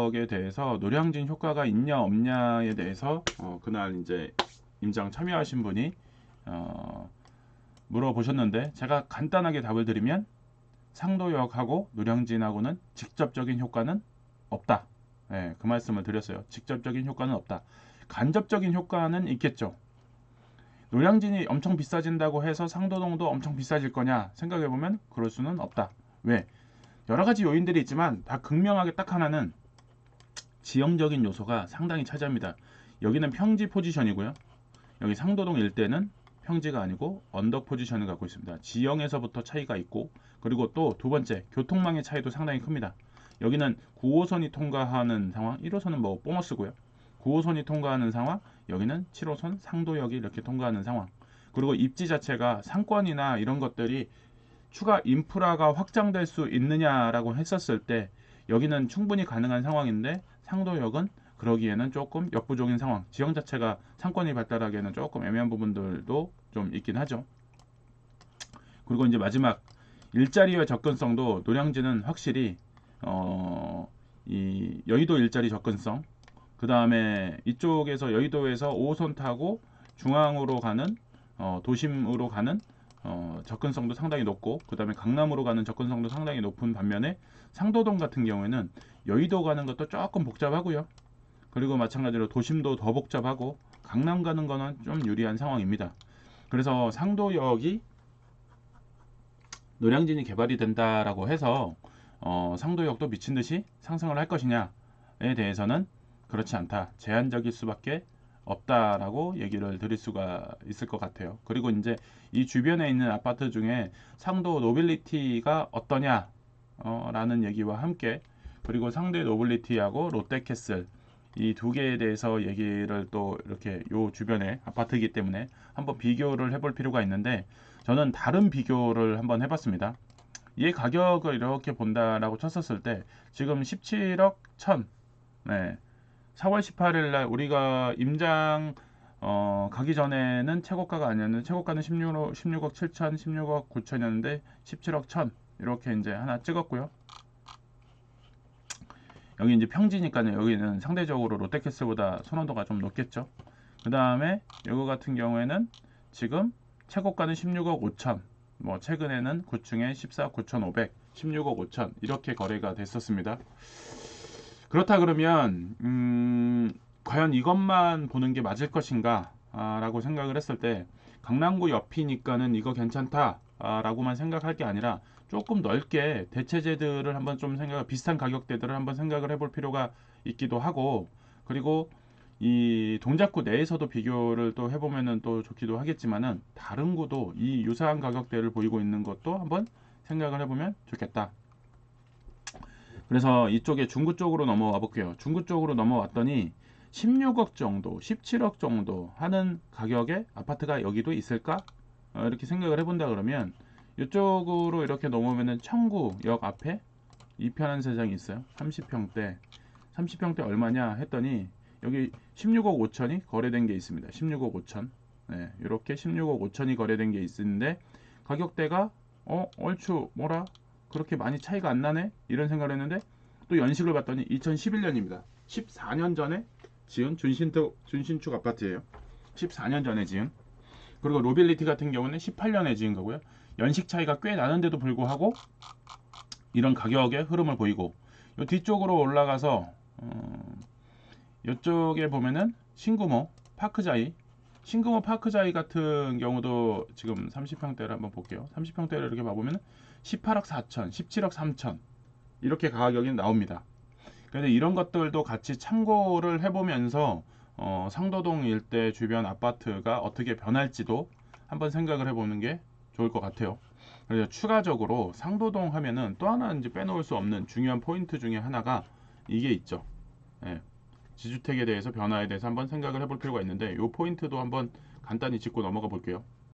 가격에 대해서 노량진 효과가 있냐 없냐에 대해서 그날 이제 임장 참여하신 분이 물어보셨는데, 제가 간단하게 답을 드리면 상도역하고 노량진하고는 직접적인 효과는 없다. 네, 그 말씀을 드렸어요. 직접적인 효과는 없다. 간접적인 효과는 있겠죠. 노량진이 엄청 비싸진다고 해서 상도동도 엄청 비싸질 거냐 생각해보면 그럴 수는 없다. 왜? 여러 가지 요인들이 있지만 다 극명하게 딱 하나는 지형적인 요소가 상당히 차지합니다. 여기는 평지 포지션이고요. 여기 상도동 일대는 평지가 아니고 언덕 포지션을 갖고 있습니다. 지형에서부터 차이가 있고, 그리고 또 두 번째 교통망의 차이도 상당히 큽니다. 여기는 9호선이 통과하는 상황, 1호선은 뭐 보너스고요. 9호선이 통과하는 상황, 여기는 7호선 상도역이 이렇게 통과하는 상황. 그리고 입지 자체가 상권이나 이런 것들이 추가 인프라가 확장될 수 있느냐라고 했었을 때 여기는 충분히 가능한 상황인데, 상도역은 그러기에는 조금 역부족인 상황, 지형 자체가 상권이 발달하기에는 조금 애매한 부분들도 좀 있긴 하죠. 그리고 이제 마지막 일자리와 접근성도 노량진은 확실히 이 여의도 일자리 접근성, 그 다음에 이쪽에서 여의도에서 5호선 타고 중앙으로 가는 도심으로 가는 접근성도 상당히 높고, 그 다음에 강남으로 가는 접근성도 상당히 높은 반면에 상도동 같은 경우에는 여의도 가는 것도 조금 복잡하고요. 그리고 마찬가지로 도심도 더 복잡하고 강남 가는 거는 좀 유리한 상황입니다. 그래서 상도역이 노량진이 개발이 된다라고 해서 상도역도 미친 듯이 상승을 할 것이냐에 대해서는 그렇지 않다. 제한적일 수밖에 없다라고 얘기를 드릴 수가 있을 것 같아요. 그리고 이제 이 주변에 있는 아파트 중에 상도 노빌리티가 어떠냐 라는 얘기와 함께, 그리고 상대 노빌리티하고 롯데캐슬 이 두 개에 대해서 얘기를 또 이렇게 요 주변에 아파트이기 때문에 한번 비교를 해볼 필요가 있는데, 저는 다른 비교를 한번 해봤습니다. 이 가격을 이렇게 본다라고 쳤었을 때 지금 17억 1000, 네, 4월 18일 날 우리가 임장 가기 전에는 최고가가 아니었는데, 최고가는 16억 7천, 16억 9천이었는데 17억 1000 이렇게 이제 하나 찍었고요. 여기 이제 평지니까요. 여기는 상대적으로 롯데캐슬보다 선호도가 좀 높겠죠. 그 다음에 이거 같은 경우에는 지금 최고가는 16억 5천, 뭐 최근에는 9층에 14억 9천5백, 16억 5천 이렇게 거래가 됐었습니다. 그렇다 그러면 과연 이것만 보는 게 맞을 것인가 라고 생각을 했을 때, 강남구 옆이니까는 이거 괜찮다 라고만 생각할 게 아니라 조금 넓게 대체제들을 한번 좀 비슷한 가격대들을 한번 생각을 해볼 필요가 있기도 하고, 그리고 이 동작구 내에서도 비교를 또 해보면은 또 좋기도 하겠지만은 다른 구도 이 유사한 가격대를 보이고 있는 것도 한번 생각을 해보면 좋겠다. 그래서 이쪽에 중구 쪽으로 넘어와 볼게요. 중구 쪽으로 넘어왔더니 16억 정도, 17억 정도 하는 가격의 아파트가 여기도 있을까? 이렇게 생각을 해본다 그러면 이쪽으로 이렇게 넘어오면은 청구역 앞에 이편한 세상이 있어요. 30평대. 30평대 얼마냐 했더니 여기 16억 5천이 거래된 게 있습니다. 16억 5천. 네, 이렇게 16억 5천이 거래된 게 있는데 가격대가 얼추 뭐라 그렇게 많이 차이가 안 나네? 이런 생각을 했는데, 또 연식을 봤더니 2011년입니다. 14년 전에 지은 준신축 아파트예요. 14년 전에 지은. 그리고 로빌리티 같은 경우는 18년에 지은 거고요. 연식 차이가 꽤 나는데도 불구하고 이런 가격의 흐름을 보이고, 이 뒤쪽으로 올라가서 이쪽에 보면은 신구모 파크자이, 신구모 파크자이 같은 경우도 지금 30평대를 한번 볼게요. 30평대를 이렇게 봐보면 18억 4천, 17억 3천 이렇게 가격이 나옵니다. 그런데 이런 것들도 같이 참고를 해보면서 상도동 일대 주변 아파트가 어떻게 변할지도 한번 생각을 해보는 게 좋을 것 같아요. 그래서 추가적으로 상도동 하면은 또 하나 이제 빼놓을 수 없는 중요한 포인트 중에 하나가 이게 있죠. 예. 지주택에 대해서 변화에 대해서 한번 생각을 해볼 필요가 있는데, 이 포인트도 한번 간단히 짚고 넘어가 볼게요.